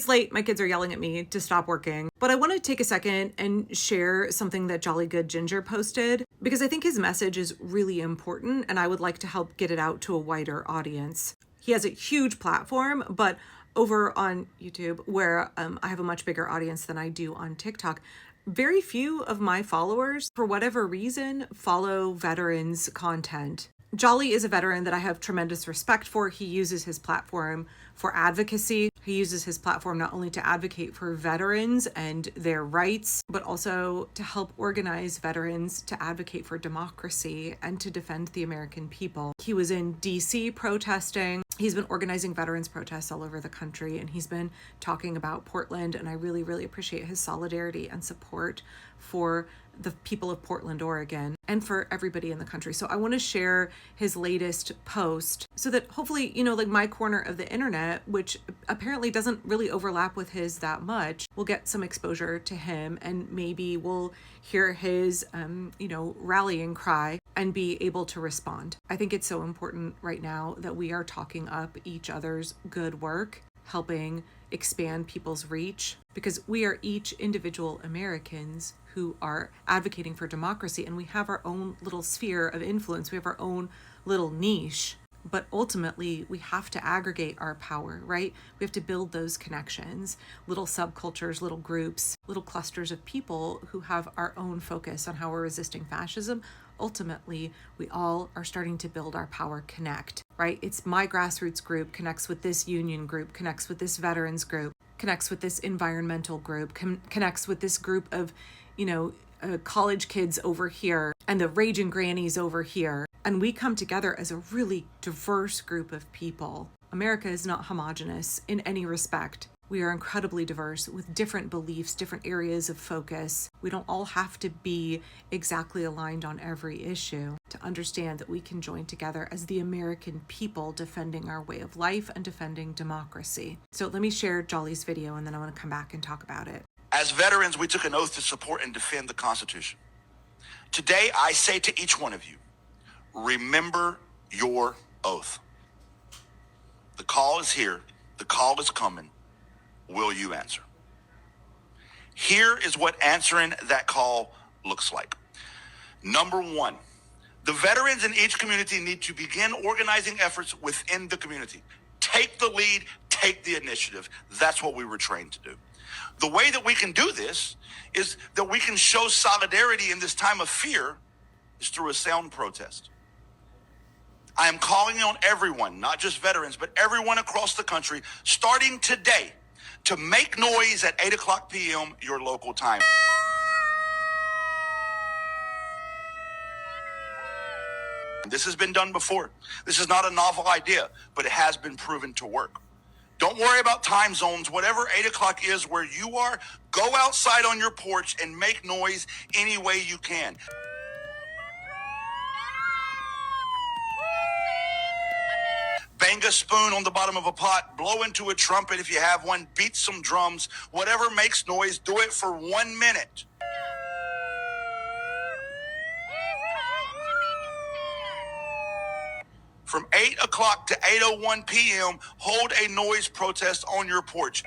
It's late, my kids are yelling at me to stop working, but I want to take a second and share something that Jolly Good Ginger posted because I think his message is really important and I would like to help get it out to a wider audience. He has a huge platform, but over on YouTube, where I have a much bigger audience than I do on TikTok, very few of my followers, for whatever reason, follow veterans content. Jolly is a veteran that I have tremendous respect for. He uses his platform for advocacy. He uses his platform not only to advocate for veterans and their rights, but also to help organize veterans to advocate for democracy and to defend the American people. He was in DC protesting. He's been organizing veterans protests all over the country, and he's been talking about Portland, and I really, really appreciate his solidarity and support for the people of Portland, Oregon, and for everybody in the country. So I want to share his latest post so that hopefully, like my corner of the internet, which apparently doesn't really overlap with his that much, will get some exposure to him, and maybe we'll hear his, rallying cry and be able to respond. I think it's so important right now that we are talking up each other's good work, helping expand people's reach, because we are each individual Americans who are advocating for democracy, and we have our own little sphere of influence. We have our own little niche, but ultimately we have to aggregate our power, right? We have to build those connections, little subcultures, little groups, little clusters of people who have our own focus on how we're resisting fascism. Ultimately, we all are starting to build our power connect, right? It's my grassroots group connects with this union group, connects with this veterans group, connects with this environmental group, connects with this group of, college kids over here and the raging grannies over here. And we come together as a really diverse group of people. America is not homogenous in any respect. We are incredibly diverse with different beliefs, different areas of focus. We don't all have to be exactly aligned on every issue to understand that we can join together as the American people defending our way of life and defending democracy. So let me share Jolly's video and then I want to come back and talk about it. As veterans, we took an oath to support and defend the Constitution. Today, I say to each one of you, remember your oath. The call is here. The call is coming. Will you answer? Here is what answering that call looks like. Number one, the veterans in each community need to begin organizing efforts within the community. Take the lead, take the initiative. That's what we were trained to do. The way that we can do this is that we can show solidarity in this time of fear is through a sound protest. I am calling on everyone, not just veterans, but everyone across the country, starting today, to make noise at 8:00 p.m. your local time. This has been done before. This is not a novel idea, but it has been proven to work. Don't worry about time zones. Whatever 8:00 is where you are, go outside on your porch and make noise any way you can. Bang a spoon on the bottom of a pot, blow into a trumpet if you have one, beat some drums, whatever makes noise, do it for 1 minute. From 8:00 to 8:01 p.m., hold a noise protest on your porch.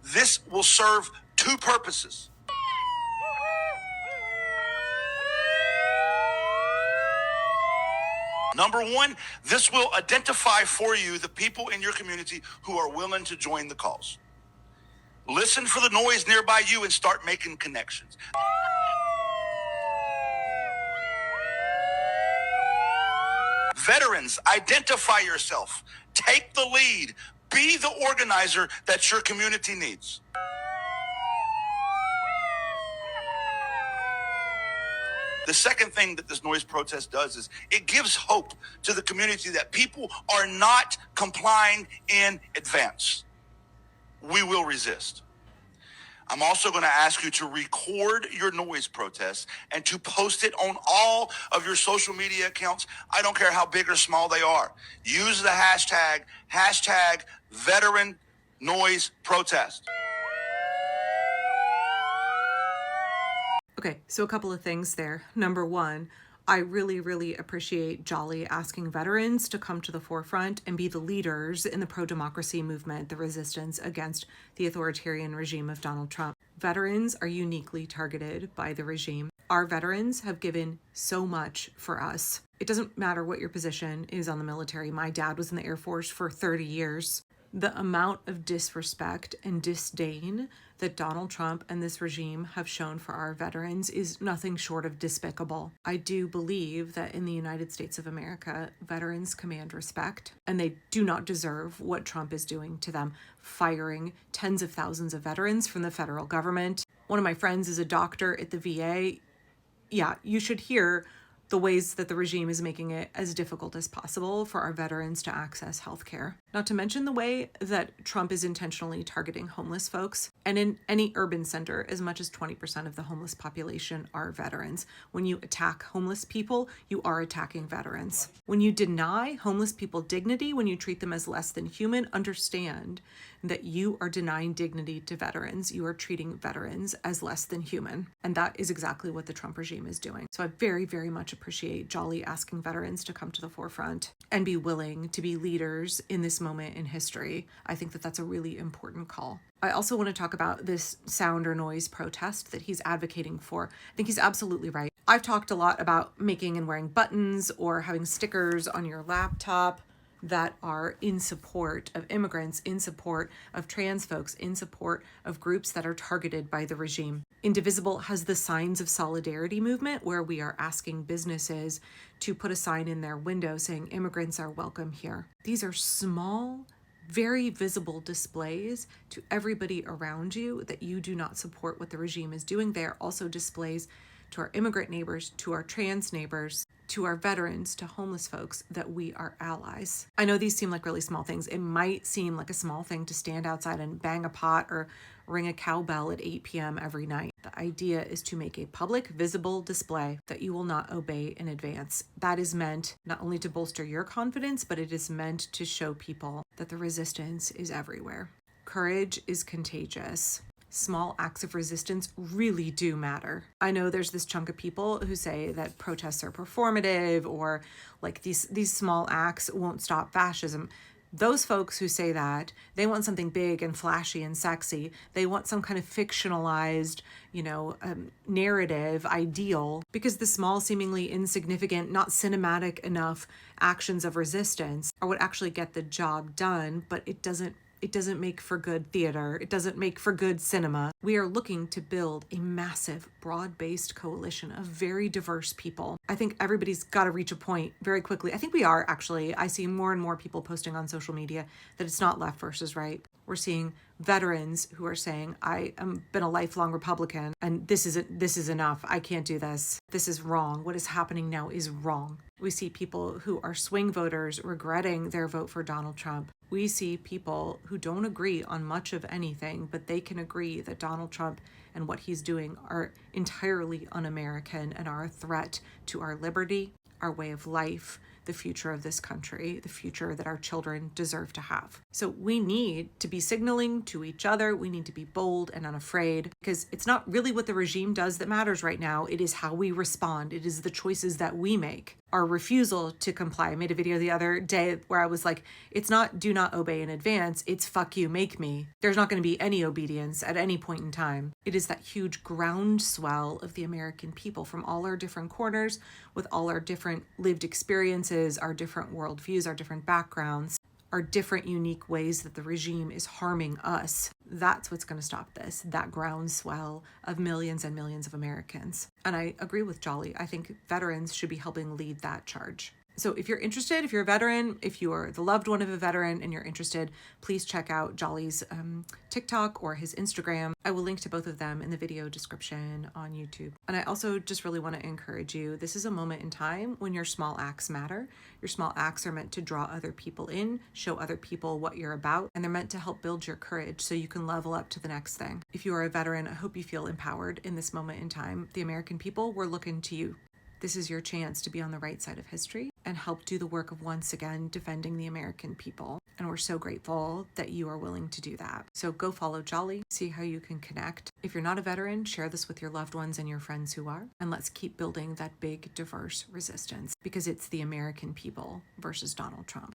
This will serve two purposes. Number one, this will identify for you the people in your community who are willing to join the cause. Listen for the noise nearby you and start making connections. Veterans, identify yourself. Take the lead. Be the organizer that your community needs. The second thing that this noise protest does is it gives hope to the community that people are not complying in advance. We will resist. I'm also going to ask you to record your noise protests and to post it on all of your social media accounts. I don't care how big or small they are. Use the hashtag veteran noise protest. Okay, so a couple of things there. Number one, I really, really appreciate Jolly asking veterans to come to the forefront and be the leaders in the pro-democracy movement, the resistance against the authoritarian regime of Donald Trump. Veterans are uniquely targeted by the regime. Our veterans have given so much for us. It doesn't matter what your position is on the military. My dad was in the Air Force for 30 years. The amount of disrespect and disdain that Donald Trump and this regime have shown for our veterans is nothing short of despicable. I do believe that in the United States of America, veterans command respect, and they do not deserve what Trump is doing to them, firing tens of thousands of veterans from the federal government. One of my friends is a doctor at the VA. Yeah, you should hear the ways that the regime is making it as difficult as possible for our veterans to access healthcare. Not to mention the way that Trump is intentionally targeting homeless folks. And in any urban center, as much as 20% of the homeless population are veterans. When you attack homeless people, you are attacking veterans. When you deny homeless people dignity, when you treat them as less than human, understand that you are denying dignity to veterans. You are treating veterans as less than human. And that is exactly what the Trump regime is doing. So I very, very much appreciate Jolly asking veterans to come to the forefront and be willing to be leaders in this moment in history. I think that that's a really important call. I also want to talk about this sound or noise protest that he's advocating for. I think he's absolutely right. I've talked a lot about making and wearing buttons or having stickers on your laptop that are in support of immigrants, in support of trans folks, in support of groups that are targeted by the regime. Indivisible has the Signs of Solidarity movement, where we are asking businesses to put a sign in their window saying immigrants are welcome here. These are small, very visible displays to everybody around you that you do not support what the regime is doing. They are also displays to our immigrant neighbors, to our trans neighbors, to our veterans, to homeless folks, that we are allies. I know these seem like really small things. It might seem like a small thing to stand outside and bang a pot or ring a cowbell at 8 p.m. every night. The idea is to make a public, visible display that you will not obey in advance. That is meant not only to bolster your confidence, but it is meant to show people that the resistance is everywhere. Courage is contagious. Small acts of resistance really do matter. I know there's this chunk of people who say that protests are performative, or like these small acts won't stop fascism. Those folks who say that, they want something big and flashy and sexy. They want some kind of fictionalized, narrative ideal, because the small, seemingly insignificant, not cinematic enough actions of resistance are what actually get the job done, but it doesn't make for good theater. It doesn't make for good cinema. We are looking to build a massive, broad-based coalition of very diverse people. I think everybody's got to reach a point very quickly. I think we are, actually. I see more and more people posting on social media that it's not left versus right. We're seeing veterans who are saying, I have been a lifelong Republican, and this is enough. I can't do this. This is wrong. What is happening now is wrong. We see people who are swing voters regretting their vote for Donald Trump. We see people who don't agree on much of anything, but they can agree that Donald Trump and what he's doing are entirely un-American and are a threat to our liberty, our way of life, the future of this country, the future that our children deserve to have. So we need to be signaling to each other. We need to be bold and unafraid, because it's not really what the regime does that matters right now. It is how we respond. It is the choices that we make. Our refusal to comply. I made a video the other day where I was like, it's not do not obey in advance, it's fuck you, make me. There's not going to be any obedience at any point in time. It is that huge groundswell of the American people from all our different corners, with all our different lived experiences, our different worldviews, our different backgrounds, our different unique ways that the regime is harming us. That's what's going to stop this, that groundswell of millions and millions of Americans. And I agree with Jolly. I think veterans should be helping lead that charge. So if you're interested, if you're a veteran, if you are the loved one of a veteran and you're interested, please check out Jolly's TikTok or his Instagram. I will link to both of them in the video description on YouTube. And I also just really want to encourage you. This is a moment in time when your small acts matter. Your small acts are meant to draw other people in, show other people what you're about, and they're meant to help build your courage so you can level up to the next thing. If you are a veteran, I hope you feel empowered in this moment in time. The American people, we're looking to you. This is your chance to be on the right side of history and help do the work of once again defending the American people. And we're so grateful that you are willing to do that. So go follow Jolly, see how you can connect. If you're not a veteran, share this with your loved ones and your friends who are. And let's keep building that big, diverse resistance, because it's the American people versus Donald Trump.